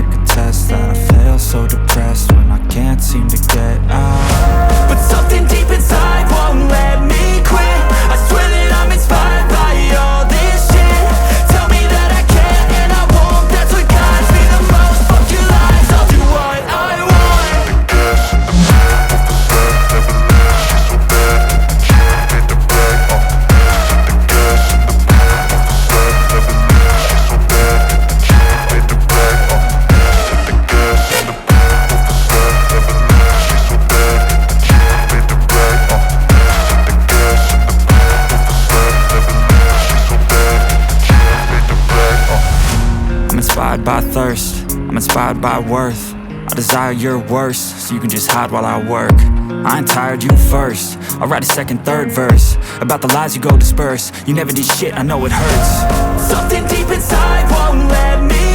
take a test that I fail, so depressed when I can't seem to get out. But something deep inside won't let me quit. I swear that I'm inspired by all this shit. Tell me that I can't and I won't. That's what guides me the most. Fuck your lies, I'll do what I want. I'm inspired by thirst, I'm inspired by worth. I desire your worst, so you can just hide while I work. I ain't tired, you first. I'll write a second, third verse about the lies you go disperse. You never did shit, I know it hurts. Something deep inside won't let me